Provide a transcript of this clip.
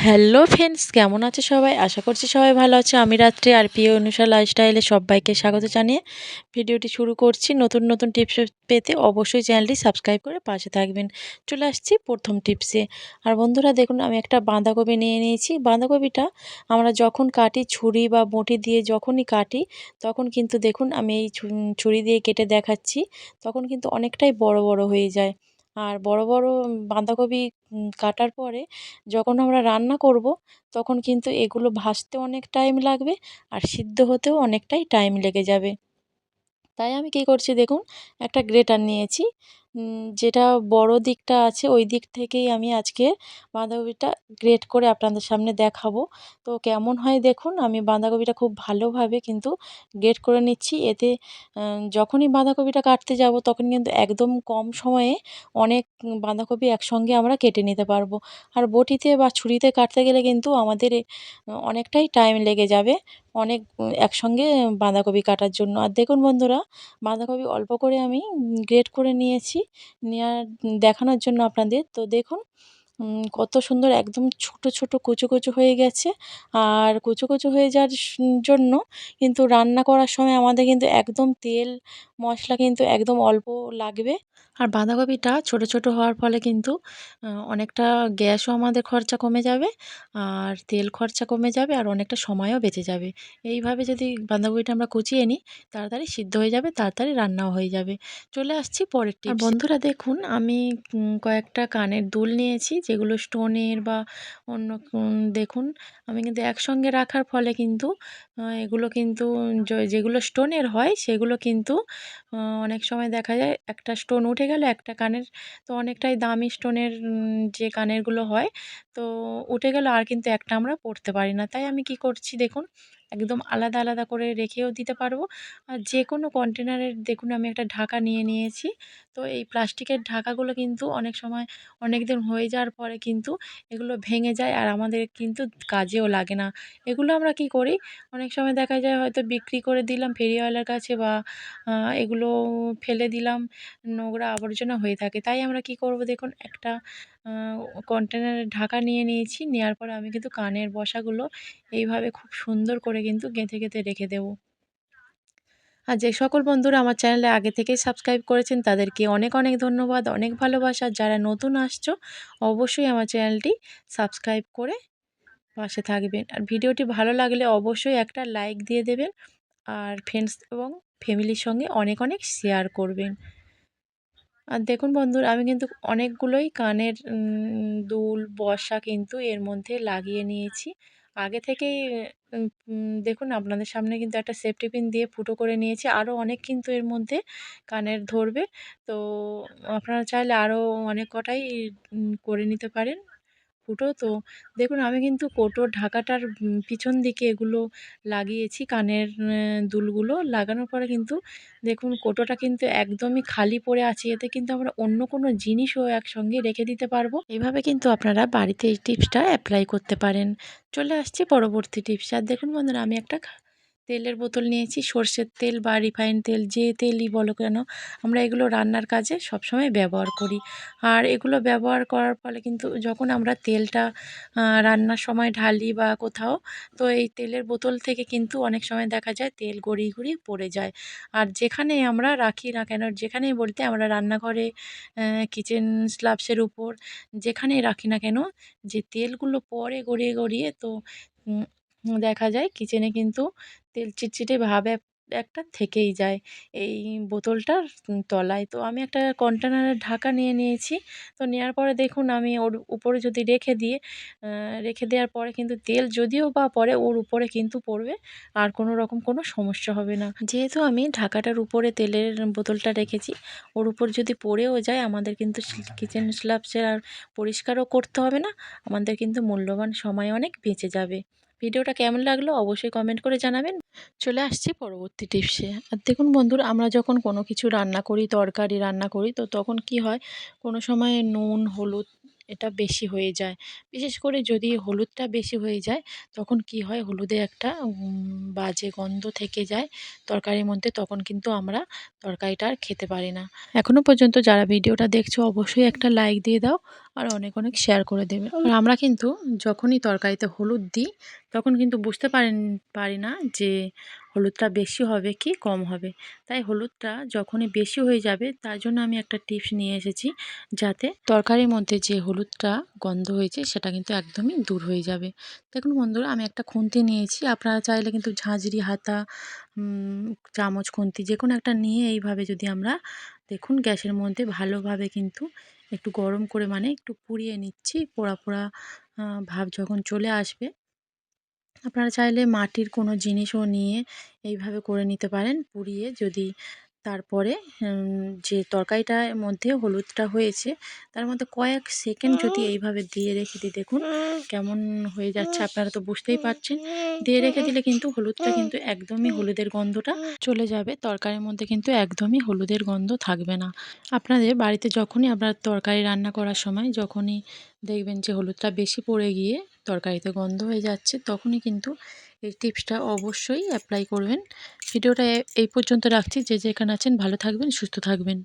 Hello friends, কেমন আছে সবাই? আশা করছি সবাই ভালো আছে। আমি রাত্রি আর প্রিয় অনুষা লাইফস্টাইলে সবাইকে স্বাগত জানিয়ে ভিডিওটি শুরু করছি। নতুন নতুন টিপস পেতে অবশ্যই চ্যানেলটি সাবস্ক্রাইব করে পাশে থাকবেন। চলে আসছি প্রথম টিপসে। আর বন্ধুরা দেখুন, আমি একটা বাঁধাকপি নিয়ে নিয়েছি। বাঁধাকপিটা আমরা যখন কাটি, ছুরি বা বঁটি দিয়ে যখনই কাটি, তখন কিন্তু দেখুন আমি এই ছুরি দিয়ে কেটে দেখাচ্ছি, তখন কিন্তু অনেকটাই বড় বড় হয়ে যায়। আর বড় বড় বাঁধাকপি কাটার পরে যখন আমরা রান্না করব, তখন কিন্তু এগুলো ভাজতে অনেক টাইম লাগবে আর সিদ্ধ হতেও অনেকটাই টাইম লেগে যাবে। তাই আমি কী করছি দেখুন, একটা গ্রেটার নিয়েছি। যেটা বড় দিকটা আছে ওই দিক থেকেই আমি আজকে বাঁধাকপিটা গ্রেট করে আপনাদের সামনে দেখাবো। তো কেমন হয় দেখুন, আমি বাঁধাকপিটা খুব ভালোভাবে কিন্তু গ্রেট করে নিচ্ছি। এতে যখনই বাঁধাকপিটা কাটতে যাব তখন কিন্তু একদম কম সময়ে অনেক বাঁধাকপি একসঙ্গে আমরা কেটে নিতে পারবো। আর বটিতে বা ছুরিতে কাটতে গেলে কিন্তু আমাদের অনেকটাই টাইম লেগে যাবে অনেক একসঙ্গে বাঁধাকপি কাটার জন্য। আর দেখুন বন্ধুরা, বাঁধাকপি অল্প করে আমি গ্রেট করে নিয়েছি, নেওয়ার দেখানোর জন্য আপনাদের। তো দেখুন কত সুন্দর একদম ছোট ছোট কুচো কুচো হয়ে গেছে। আর কুচো কুচো হয়ে যাওয়ার জন্য কিন্তু রান্না করার সময় আমাদের কিন্তু একদম তেল মশলা কিন্তু একদম অল্প লাগবে। আর বাঁধাকপিটা ছোট ছোট হওয়ার ফলে কিন্তু অনেকটা গ্যাসও আমাদের খরচা কমে যাবে, আর তেল খরচা কমে যাবে, আর অনেকটা সময়ও বেঁচে যাবে। এইভাবে যদি বাঁধাকপিটা আমরা কুচিয়ে নিই, তাড়াতাড়ি সিদ্ধ হয়ে যাবে, তাড়াতাড়ি রান্নাও হয়ে যাবে। চলে আসছি পরের টিপস। বন্ধুরা দেখুন, আমি কয়েকটা কানের দুল নিয়েছি, যেগুলো স্টোনের বা অন্য দেখুন আমি কিন্তু একসঙ্গে রাখার ফলে কিন্তু এগুলো কিন্তু যেগুলো স্টোনের হয় সেগুলো কিন্তু অনেক সময় দেখা যায় একটা স্টোন উঠে গেল একটা কানের, তো অনেকটাই দামি স্টোনের যে কানেরগুলো হয়, তো উঠে গেল আর কিন্তু একটা আমরা পরতে পারি না। তাই আমি কি করছি দেখুন, একদম আলাদা আলাদা করে রেখেও দিতে পারবো। আর যে কোনো কন্টেনারের দেখুন আমি একটা ঢাকা নিয়ে নিয়েছি। তো এই প্লাস্টিকের ঢাকাগুলো কিন্তু অনেক সময় অনেক দিন হয়ে যাওয়ার পরে কিন্তু এগুলো ভেঙে যায় আর আমাদের কিন্তু কাজেও লাগে না। এগুলো আমরা কি করি, অনেক সময় দেখা যায় হয়তো বিক্রি করে দিলাম ফেরিওয়ালার কাছে, বা এগুলো ফেলে দিলাম, নোংরা আবর্জনা হয়ে থাকে। তাই আমরা কি করব দেখুন, একটা আ কন্টেনারের ঢাকা নিয়ে নিয়েছি। নেওয়ার পরে আমি কিন্তু কানের বসাগুলো এইভাবে খুব সুন্দর করে কিন্তু গেঁথে গেঁথে রেখে দেবো। আর যে সকল বন্ধুরা আমার চ্যানেলে আগে থেকেই সাবস্ক্রাইব করেছেন তাদেরকে অনেক অনেক ধন্যবাদ, অনেক ভালোবাসা। যারা নতুন আসছো অবশ্যই আমার চ্যানেলটি সাবস্ক্রাইব করে পাশে থাকবেন। আর ভিডিওটি ভালো লাগলে অবশ্যই একটা লাইক দিয়ে দেবেন। আর ফ্রেন্ডস এবং ফ্যামিলির সঙ্গে অনেক অনেক শেয়ার করবেন। আর দেখুন বন্ধুরা, আমি কিন্তু অনেকগুলোই কানের দুল বসা কিন্তু এর মধ্যে লাগিয়ে নিয়েছি। আগে থেকেই দেখুন আপনাদের সামনে কিন্তু একটা সেফটি পিন দিয়ে ফুটো করে নিয়েছি। আরও অনেক কিন্তু এর মধ্যে কানের ধরবে। তো আপনারা চাইলে আরও অনেক কটাই করে নিতে পারেন ফুটো। তো দেখুন আমি কিন্তু কৌটোর ঢাকাটার পিছন দিকে এগুলো লাগিয়েছি কানের দুলগুলো। লাগানোর পরে কিন্তু দেখুন কৌটোটা কিন্তু একদমই খালি পড়ে আছে। এতে কিন্তু আমরা অন্য কোনো জিনিসও একসঙ্গে রেখে দিতে পারবো। এভাবে কিন্তু আপনারা বাড়িতে এই টিপসটা অ্যাপ্লাই করতে পারেন। চলে আসছি পরবর্তী টিপস। আর দেখুন বন্ধুরা, আমি একটা তেলের বোতল নিয়েছি। সর্ষের তেল বা রিফাইন তেল, যে তেলই বলো কেন, আমরা এগুলো রান্নার কাজে সবসময় ব্যবহার করি। আর এগুলো ব্যবহার করার ফলে কিন্তু যখন আমরা তেলটা রান্নার সময় ঢালি বা কোথাও, তো এই তেলের বোতল থেকে কিন্তু অনেক সময় দেখা যায় তেল গড়িয়ে গড়িয়ে পড়ে যায়। আর যেখানেই আমরা রাখি না কেন, যেখানেই বলতে আমরা রান্নাঘরে, কিচেন স্ল্যাবসের উপর যেখানেই রাখি না কেন, যে তেলগুলো পড়ে গড়িয়ে গড়িয়ে, তো উম দেখা যায় কিচেনে কিন্তু তেল চিটচিটে ভাব একটা থেকেই যায় এই বোতলটার তলায়। তো আমি একটা কন্টেনারের ঢাকা নিয়ে নিয়েছি। তো নেওয়ার পরে দেখুন আমি ওর উপরে যদি রেখে দেওয়ার পরে কিন্তু তেল যদিও বা পড়ে, ওর উপরে কিন্তু পড়বে, আর কোনো রকম কোনো সমস্যা হবে না। যেহেতু আমি ঢাকাটার উপরে তেলের বোতলটা রেখেছি, ওর উপর যদি পড়েও যায় আমাদের কিন্তু কিচেন স্ল্যাবসে আর পরিষ্কারও করতে হবে না, আমাদের কিন্তু মূল্যবান সময় অনেক বেঁচে যাবে। ভিডিওটা কেমন লাগলো অবশ্যই কমেন্ট করে জানাবেন। চলে আসছি পরবর্তী টিপসে। আর দেখুন বন্ধুরা, আমরা যখন কোনো কিছু রান্না করি, তরকারি রান্না করি, তো তখন কি হয়, কোনো সময় নুন হলুদ এটা বেশি হয়ে যায়। বিশেষ করে যদি হলুদটা বেশি হয়ে যায়, তখন কি হয়, হলুদে একটা বাজে গন্ধ থেকে যায় তরকারির মধ্যে, তখন কিন্তু আমরা তরকারিটা আর খেতে পারি না। এখনও পর্যন্ত যারা ভিডিওটা দেখছো অবশ্যই একটা লাইক দিয়ে দাও, আর অনেক অনেক শেয়ার করে দেবেন। আর আমরা কিন্তু যখনই তরকারিতে হলুদ দিই তখন কিন্তু বুঝতে পারি না যে হলুদটা বেশি হবে কি কম হবে। তাই হলুদটা যখনই বেশি হয়ে যাবে তার জন্য আমি একটা টিপস নিয়ে এসেছি, যাতে তরকারির মধ্যে যে হলুদটা গন্ধ হয়েছে সেটা কিন্তু একদমই দূর হয়ে যাবে। দেখুন বন্ধুরা, আমি একটা খুন্তি নিয়েছি, আপনারা চাইলে কিন্তু ঝাঁঝরি, হাতা, চামচ, খুন্তি যে কোনো একটা নিয়ে এইভাবে যদি আমরা দেখুন গ্যাসের মধ্যে ভালোভাবে কিন্তু একটু গরম করে, মানে একটু পুড়িয়ে নিচ্ছি, পোড়া পোড়া ভাব যখন চলে আসবে, আপনারা চাইলে মাটির কোনো জিনিসও নিয়ে এইভাবে করে নিতে পারেন পুড়িয়ে। যদি তারপরে যে তরকারিটার মধ্যে হলুদটা হয়েছে তার মধ্যে কয়েক সেকেন্ড যদি এইভাবে দিয়ে রেখে দিই, দেখুন কেমন হয়ে যাচ্ছে, আপনারা তো বুঝতেই পারছেন। দিয়ে রেখে দিলে কিন্তু হলুদটা কিন্তু একদমই, হলুদের গন্ধটা চলে যাবে, তরকারির মধ্যে কিন্তু একদমই হলুদের গন্ধ থাকবে না। আপনাদের বাড়িতে যখনই আপনারা তরকারি রান্না করার সময় যখনই দেখবেন যে হলুদটা বেশি পড়ে গিয়ে তরকারিতে গন্ধ হয়ে যাচ্ছে, তখনই কিন্তু এই টিপসটা অবশ্যই অ্যাপ্লাই করবেন। ভিডিওটা এই পর্যন্ত রাখছি। যে যেখানে আছেন ভালো থাকবেন, সুস্থ থাকবেন।